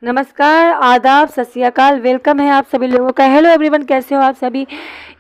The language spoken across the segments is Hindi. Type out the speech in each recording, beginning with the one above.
नमस्कार, आदाब, सत श्री अकाल। वेलकम है आप सभी लोगों का। हेलो एवरीवन, कैसे हो आप सभी।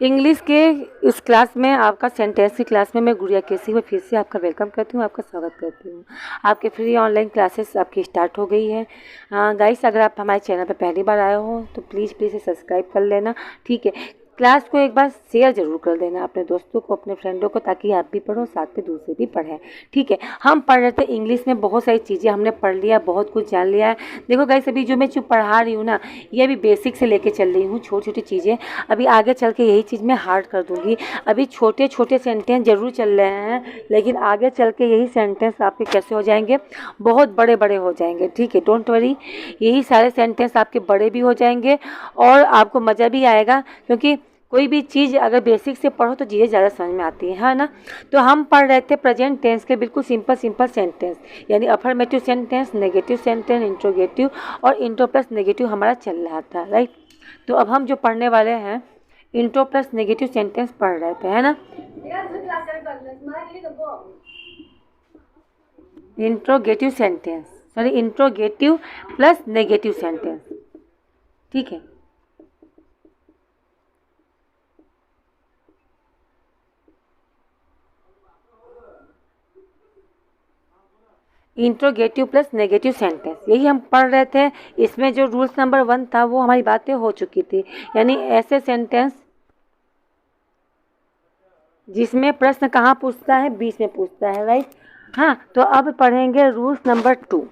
इंग्लिश के इस क्लास में आपका सेंटेंस की क्लास में मैं गुड़िया केसी में फिर से आपका वेलकम करती हूँ, आपका स्वागत करती हूँ। आपके फ्री ऑनलाइन क्लासेस आपकी स्टार्ट हो गई है। गाइस, अगर आप हमारे चैनल पर पहली बार आए हो तो प्लीज़ इसे सब्सक्राइब कर लेना, ठीक है। क्लास को एक बार शेयर ज़रूर कर देना अपने दोस्तों को, अपने फ्रेंडों को, ताकि आप भी पढ़ो, साथ में दूसरे भी पढ़ें, ठीक है। हम पढ़ रहे थे इंग्लिश में, बहुत सारी चीज़ें हमने पढ़ लिया, बहुत कुछ जान लिया है। देखो गाइस, अभी जो मैं पढ़ा रही हूँ ना, ये अभी बेसिक से लेके चल रही हूँ, छोटी छोटी चीज़ें। अभी आगे चल के यही चीज़ मैं हार्ड कर दूँगी। अभी छोटे छोटे सेंटेंस ज़रूर चल रहे हैं, लेकिन आगे चल के यही सेंटेंस आपके कैसे हो जाएंगे, बहुत बड़े बड़े हो जाएंगे, ठीक है। डोंट वरी, यही सारे सेंटेंस आपके बड़े भी हो जाएंगे और आपको मज़ा भी आएगा, क्योंकि कोई भी चीज़ अगर बेसिक से पढ़ो तो चीज़ें ज़्यादा समझ में आती है ना। तो हम पढ़ रहे थे प्रेजेंट टेंस के बिल्कुल सिंपल सिंपल सेंटेंस, यानी affirmative sentence, negative sentence, interrogative और इंट्रो प्लस नेगेटिव हमारा चल रहा था, राइट। तो अब हम जो पढ़ने वाले हैं इंट्रो प्लस नेगेटिव सेंटेंस पढ़ रहे थे, है ना। Interrogative sentence, sorry, interrogative plus negative sentence, ठीक है। इंट्रोगेटिव प्लस नेगेटिव सेंटेंस, यही हम पढ़ रहे थे। इसमें जो रूल्स नंबर 1 था वो हमारी बातें हो चुकी थी, यानी ऐसे सेंटेंस जिसमें प्रश्न कहाँ पूछता है, बीच में पूछता है, राइट। हाँ, तो अब पढ़ेंगे रूल्स नंबर 2,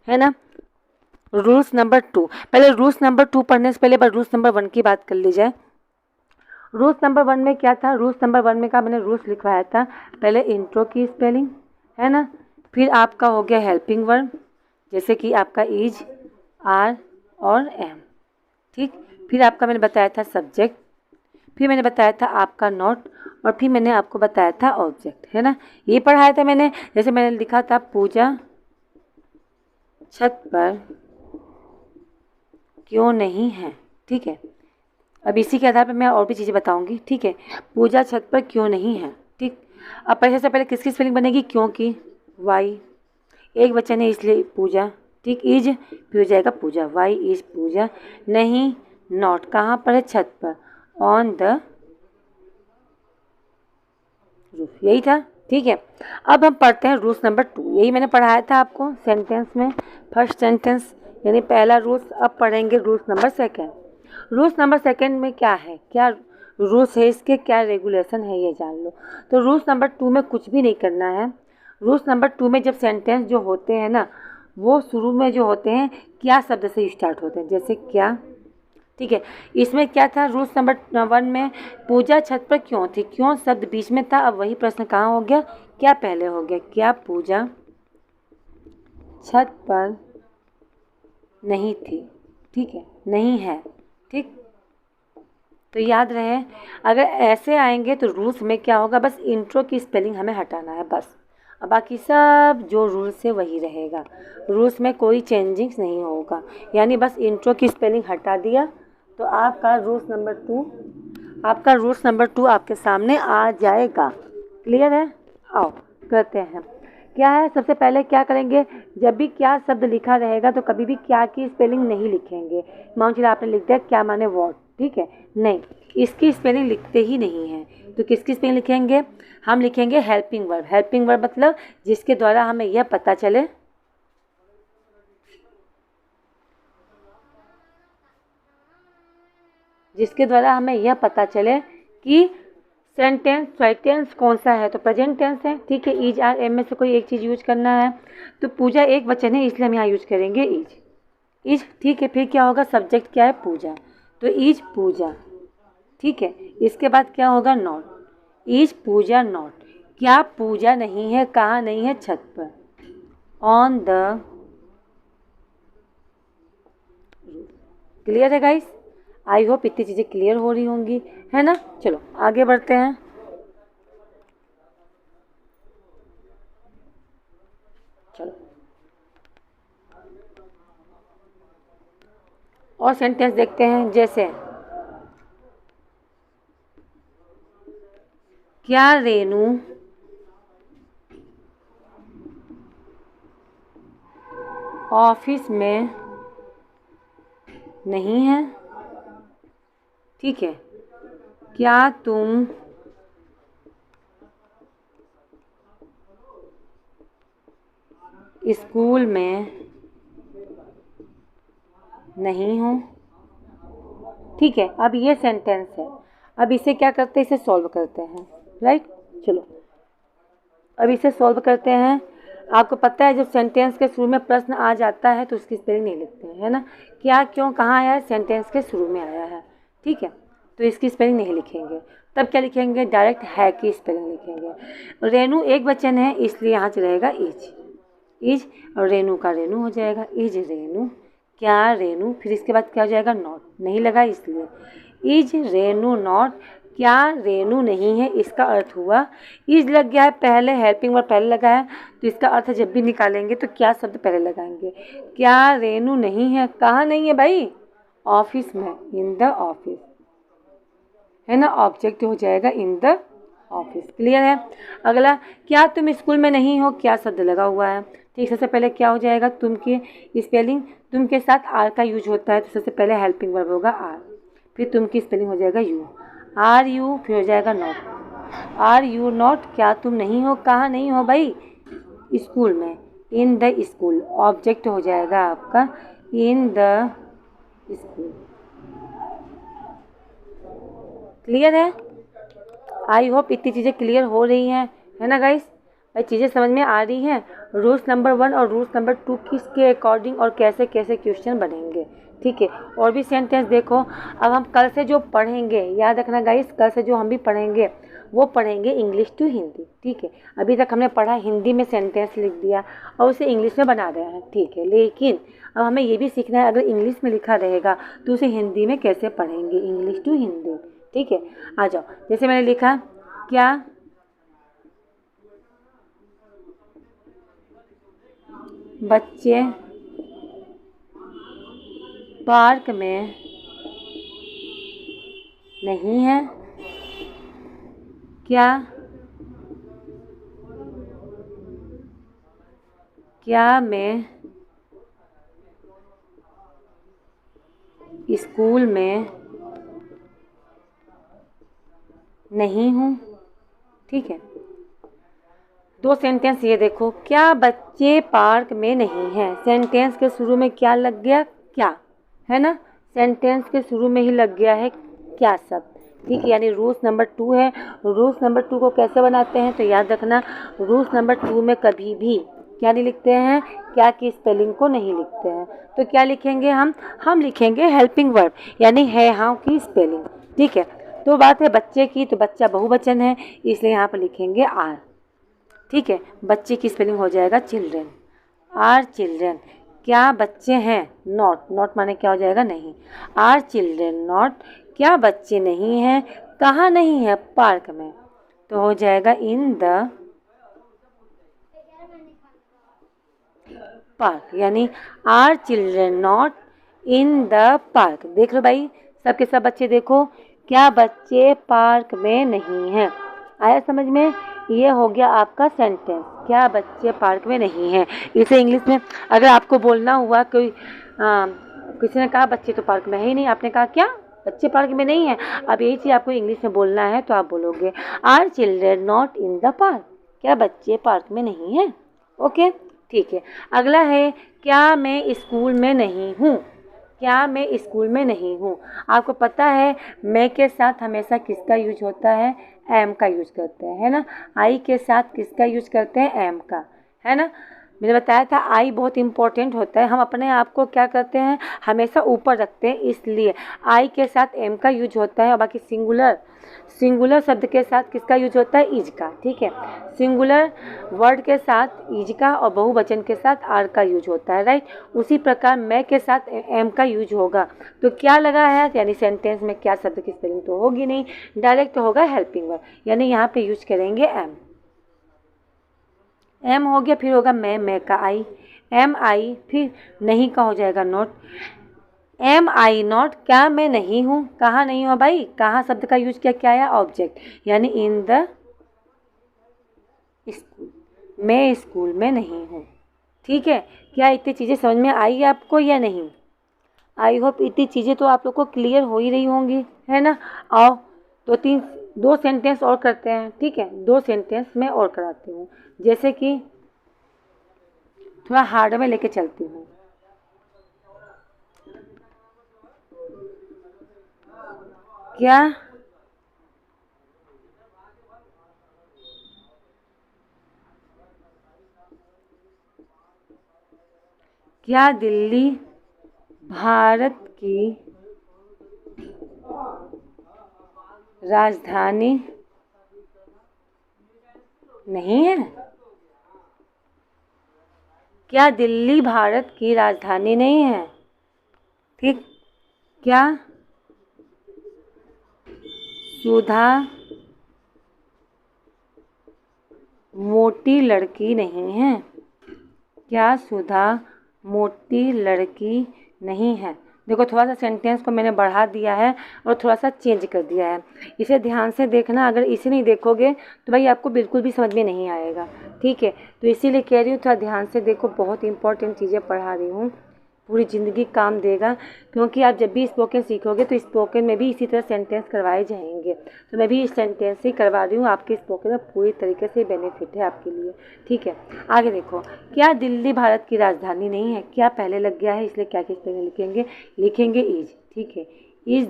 है ना। रूल्स नंबर 2, पहले रूल्स नंबर 2 पढ़ने से पहले बस रूल्स नंबर 1 की बात कर ली जाए। रूल्स नंबर 1 में क्या था, रूल्स नंबर 1 में का मैंने रूल्स लिखवाया था। पहले इंट्रो की स्पेलिंग, है ना। फिर आपका हो गया हेल्पिंग वर्ब, जैसे कि आपका इज, आर और एम, ठीक। फिर आपका मैंने बताया था सब्जेक्ट, फिर मैंने बताया था आपका नॉट, और फिर मैंने आपको बताया था ऑब्जेक्ट, है ना। ये पढ़ाया था मैंने। जैसे मैंने लिखा था पूजा छत पर क्यों नहीं है, ठीक है। अब इसी के आधार पर मैं और भी चीज़ें बताऊंगी, ठीक है। पूजा छत पर क्यों नहीं है, ठीक। अब पैसे से पहले किसकी स्पेलिंग बनेगी, क्योंकि, वाई, एक वचन है इसलिए पूजा, ठीक। इज, फिर हो जाएगा पूजा, वाई इज पूजा। नहीं, नॉट, कहाँ पर है, छत पर, ऑन द रूफ, यही था, ठीक है। अब हम पढ़ते हैं रूल्स नंबर 2, यही मैंने पढ़ाया था आपको सेंटेंस में, फर्स्ट सेंटेंस यानी पहला रूल्स। अब पढ़ेंगे रूल्स नंबर 2। रूल्स नंबर 2 में क्या है, क्या रूल्स है इसके, क्या रेगुलेशन है, ये जान लो। तो रूल्स नंबर 2 में कुछ भी नहीं करना है। रूल्स नंबर 2 में जब सेंटेंस जो होते हैं ना, वो शुरू में जो होते हैं क्या शब्द से स्टार्ट होते हैं, जैसे क्या, ठीक है। इसमें क्या था रूल्स नंबर 1 में, पूजा छत पर क्यों थी, क्यों शब्द बीच में था। अब वही प्रश्न कहाँ हो गया, क्या पहले हो गया, क्या पूजा छत पर नहीं थी, ठीक है, नहीं है, ठीक। तो याद रहे, अगर ऐसे आएंगे तो रूल्स में क्या होगा, बस इंट्रो की स्पेलिंग हमें हटाना है बस। अब बाकी सब जो रूल्स है वही रहेगा, रूल्स में कोई चेंजिंग्स नहीं होगा, यानी बस इंट्रो की स्पेलिंग हटा दिया तो आपका रूल्स नंबर 2 आपके सामने आ जाएगा। क्लियर है। आओ करते हैं। क्या है, सबसे पहले क्या करेंगे, जब भी क्या शब्द लिखा रहेगा तो कभी भी क्या की स्पेलिंग नहीं लिखेंगे। मान चलिए आपने लिख दिया क्या माने वॉट, ठीक है, नहीं, इसकी स्पेलिंग लिखते ही नहीं है। तो किसकी स्पेलिंग लिखेंगे, हम लिखेंगे हेल्पिंग वर्ब। हेल्पिंग वर्ब मतलब जिसके द्वारा हमें यह पता चले, जिसके द्वारा हमें यह पता चले कि सेंटेंस कौन सा है। तो प्रेजेंट टेंस है, ठीक है। इज, आर, एम में से कोई एक चीज़ यूज करना है। तो पूजा एक वचन है इसलिए हम यहाँ यूज करेंगे इज, ठीक है। फिर क्या होगा, सब्जेक्ट क्या है, पूजा, तो इज पूजा, ठीक है। इसके बाद क्या होगा, नॉट, इज पूजा नॉट, क्या पूजा नहीं है, कहाँ नहीं है, छत पर, ऑन द। क्लियर है गाइस, आई होप इतनी चीज़ें क्लियर हो रही होंगी, है ना। चलो आगे बढ़ते हैं। चलो और सेंटेंस देखते हैं, जैसे क्या रेनू ऑफिस में नहीं है। ठीक है, क्या तुम स्कूल में नहीं हो। ठीक है, अब ये सेंटेंस है। अब इसे क्या करते हैं, इसे सॉल्व करते हैं। राइट, चलो अब इसे सॉल्व करते हैं। आपको पता है जब सेंटेंस के शुरू में प्रश्न आ जाता है तो उसकी स्पेलिंग नहीं लिखते हैं, है ना। क्या, क्यों, कहाँ आया है, सेंटेंस के शुरू में आया है। ठीक है, तो इसकी स्पेलिंग नहीं लिखेंगे। तब क्या लिखेंगे, डायरेक्ट है की स्पेलिंग लिखेंगे। रेनू एक वचन है इसलिए यहाँ से रहेगा इज। इज और रेनू का रेनू हो जाएगा, इज रेनू। क्या रेनू, फिर इसके बाद क्या हो जाएगा, नॉट, नहीं लगा इसलिए। इज रेनू नॉट, क्या रेनू नहीं है, इसका अर्थ हुआ इज लग गया है पहले, हेल्पिंग वर्ब पहले लगा है, तो इसका अर्थ जब भी निकालेंगे तो क्या शब्द पहले लगाएंगे। क्या रेनू नहीं है, कहाँ नहीं है भाई, ऑफिस में, इन द ऑफिस, है ना। ऑब्जेक्ट हो जाएगा इन द ऑफिस। क्लियर है। अगला, क्या तुम स्कूल में नहीं हो, क्या शब्द लगा हुआ है। ठीक, सबसे पहले क्या हो जाएगा, तुम की स्पेलिंग, तुम के साथ आर का यूज होता है तो सबसे पहले हेल्पिंग वर्ब होगा आर, फिर तुम की स्पेलिंग हो जाएगा यू, आर यू, फिर हो जाएगा नॉट। आर यू नॉट, क्या तुम नहीं हो, कहाँ नहीं हो भाई, स्कूल में, इन द स्कूल। ऑब्जेक्ट हो जाएगा आपका इन द स्कूल। क्लियर है। आई होप इतनी चीज़ें क्लियर हो रही हैं, है ना गाइस। भाई चीज़ें समझ में आ रही हैं। रूल्स नंबर 1 और रूल्स नंबर 2 किसके अकॉर्डिंग और कैसे कैसे क्वेश्चन बनेंगे। ठीक है, और भी सेंटेंस देखो। अब हम कल से जो पढ़ेंगे, याद रखना गाइस, कल से जो हम भी पढ़ेंगे वो पढ़ेंगे इंग्लिश टू हिंदी। ठीक है, अभी तक हमने पढ़ा हिंदी में सेंटेंस लिख दिया और उसे इंग्लिश में बना रहे हैं। ठीक है, लेकिन अब हमें ये भी सीखना है अगर इंग्लिश में लिखा रहेगा तो उसे हिंदी में कैसे पढ़ेंगे, इंग्लिश टू हिंदी। ठीक है, आ जाओ। जैसे मैंने लिखा, क्या बच्चे पार्क में नहीं हैं, क्या मैं स्कूल में नहीं हूँ। ठीक है, दो सेंटेंस ये देखो, क्या बच्चे पार्क में नहीं हैं। सेंटेंस के शुरू में क्या लग गया, क्या, है ना। सेंटेंस के शुरू में ही लग गया है क्या शब्द। ठीक है, यानी रूल्स नंबर 2 है। रूल्स नंबर 2 को कैसे बनाते हैं तो याद रखना, रूल्स नंबर 2 में कभी भी क्या नहीं लिखते हैं, क्या की स्पेलिंग को नहीं लिखते हैं। तो क्या लिखेंगे हम लिखेंगे हेल्पिंग वर्ब, यानी है हाँ की स्पेलिंग। ठीक है, तो बात है बच्चे की, तो बच्चा बहुवचन है इसलिए यहाँ पर लिखेंगे आर। ठीक है, बच्चे की स्पेलिंग हो जाएगा चिल्ड्रन, आर चिल्ड्रन। क्या बच्चे हैं, नॉट, नॉट माने क्या हो जाएगा, नहीं। आर चिल्ड्रन नॉट, क्या बच्चे नहीं हैं, कहाँ नहीं है, पार्क में, तो हो जाएगा इन द पार्क, यानी are children not in the park. देख लो भाई, सबके सब बच्चे देखो, क्या बच्चे पार्क में नहीं हैं। आया समझ में, ये हो गया आपका सेंटेंस, क्या बच्चे पार्क में नहीं हैं। इसे इंग्लिश में अगर आपको बोलना हुआ, कोई किसी ने कहा बच्चे तो पार्क में है ही नहीं, आपने कहा क्या बच्चे पार्क में नहीं हैं। अब यही चीज़ आपको इंग्लिश में बोलना है तो आप बोलोगे are children not in the park, क्या बच्चे पार्क में नहीं हैं। ओके, ठीक है। अगला है, क्या मैं स्कूल में नहीं हूँ। क्या मैं स्कूल में नहीं हूँ। आपको पता है मैं के साथ हमेशा किसका यूज होता है, एम का यूज करते हैं, है ना। आई के साथ किसका यूज करते हैं, एम का, है ना। मैंने बताया था आई बहुत इंपॉर्टेंट होता है, हम अपने आप को क्या करते हैं हमेशा ऊपर रखते हैं, इसलिए आई के साथ एम का यूज होता है। और बाकी सिंगुलर शब्द के साथ किसका यूज होता है, इज का। ठीक है, सिंगुलर वर्ड के साथ इज का और बहुवचन के साथ आर का यूज होता है, राइट। उसी प्रकार मैं के साथ एम का यूज होगा तो क्या लगा है, यानी सेंटेंस में क्या शब्द की स्पेलिंग तो होगी नहीं, डायरेक्ट होगा हेल्पिंग वर्ब, यानी यहाँ पे यूज करेंगे एम। एम हो गया, फिर होगा मैं का आई, एम आई, फिर नहीं का हो जाएगा नॉट, एम आई नॉट, क्या मैं नहीं हूँ, कहाँ नहीं हूँ भाई, कहाँ शब्द का यूज किया, क्या आया, ऑब्जेक्ट, यानी इन द स्कूल, मैं स्कूल में नहीं हूँ। ठीक है, क्या इतनी चीज़ें समझ में आई आपको या नहीं। आई होप इतनी चीज़ें तो आप लोग को क्लियर हो ही रही होंगी, है ना। आओ दो सेंटेंस और करते हैं, ठीक है। 2 सेंटेंस मैं और कराती हूँ, जैसे कि थोड़ा हार्ड में लेके चलती हूँ। क्या दिल्ली भारत की राजधानी नहीं है? क्या दिल्ली भारत की राजधानी नहीं है? ठीक। क्या सुधा मोटी लड़की नहीं है? क्या सुधा मोटी लड़की नहीं है? देखो, थोड़ा सा सेंटेंस को मैंने बढ़ा दिया है और थोड़ा सा चेंज कर दिया है। इसे ध्यान से देखना, अगर इसे नहीं देखोगे तो भाई आपको बिल्कुल भी समझ में नहीं आएगा, ठीक है। तो इसीलिए कह रही हूँ थोड़ा ध्यान से देखो, बहुत इंपॉर्टेंट चीज़ें पढ़ा रही हूँ, पूरी ज़िंदगी काम देगा। क्योंकि आप जब भी स्पोकन सीखोगे तो स्पोकन में भी इसी तरह सेंटेंस करवाए जाएंगे। तो मैं भी इस सेंटेंस से करवा रही हूँ, आपके स्पोकन में पूरी तरीके से बेनिफिट है आपके लिए, ठीक है। आगे देखो, क्या दिल्ली भारत की राजधानी नहीं है? क्या पहले लग गया है, इसलिए क्या किस तरह लिखेंगे इज, ठीक है। इज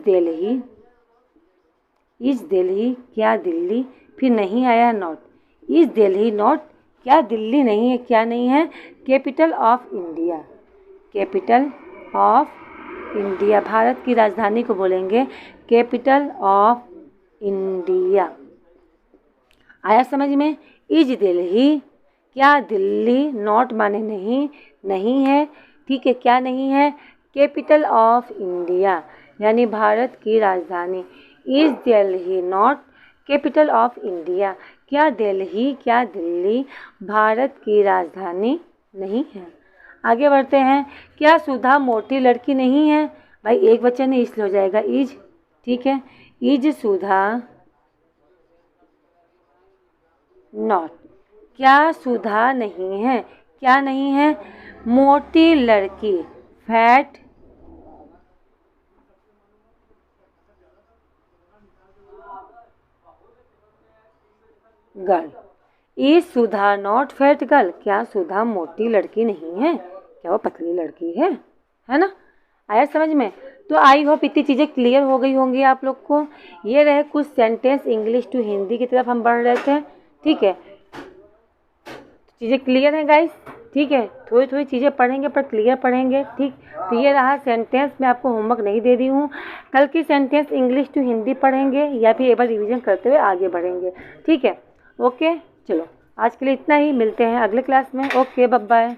दिल्ली, क्या दिल्ली, फिर नहीं आया नॉट, इज दिल्ली नॉट, क्या दिल्ली नहीं है, क्या नहीं है, capital of India, capital of India, Bharat की राजधानी को बोलेंगे कैपिटल ऑफ इंडिया। आया समझ में? इज दिल्ली, क्या दिल्ली, नॉट माने नहीं, नहीं है, ठीक है। क्या नहीं है? कैपिटल ऑफ इंडिया, यानी भारत की राजधानी। Is Delhi not capital of India, क्या दिल्ली भारत की राजधानी नहीं है। आगे बढ़ते हैं। क्या सुधा मोटी लड़की नहीं है? भाई एक वचन है इसलिए हो जाएगा इज, ठीक है। इज सुधा नॉट, क्या सुधा नहीं है, क्या नहीं है, मोटी लड़की, fat girl. Is Sudha not fat girl, क्या सुधा मोटी लड़की नहीं है, क्या वो पतली लड़की है ना। आया समझ में? तो आई होप इतनी चीज़ें क्लियर हो गई होंगी आप लोग को। ये रहे कुछ सेंटेंस इंग्लिश टू हिंदी की तरफ हम बढ़ रहे थे, ठीक है। चीज़ें क्लियर हैं गाइस, ठीक है। थोड़ी थोड़ी चीज़ें पढ़ेंगे पर क्लियर पढ़ेंगे, ठीक। तो ये रहा सेंटेंस, मैं आपको होमवर्क नहीं दे रही हूँ। कल की सेंटेंस इंग्लिश टू हिंदी पढ़ेंगे या फिर एक बार रिविजन करते हुए आगे बढ़ेंगे, ठीक है। ओके, चलो आज के लिए इतना ही, मिलते हैं अगले क्लास में। Okay, bye bye.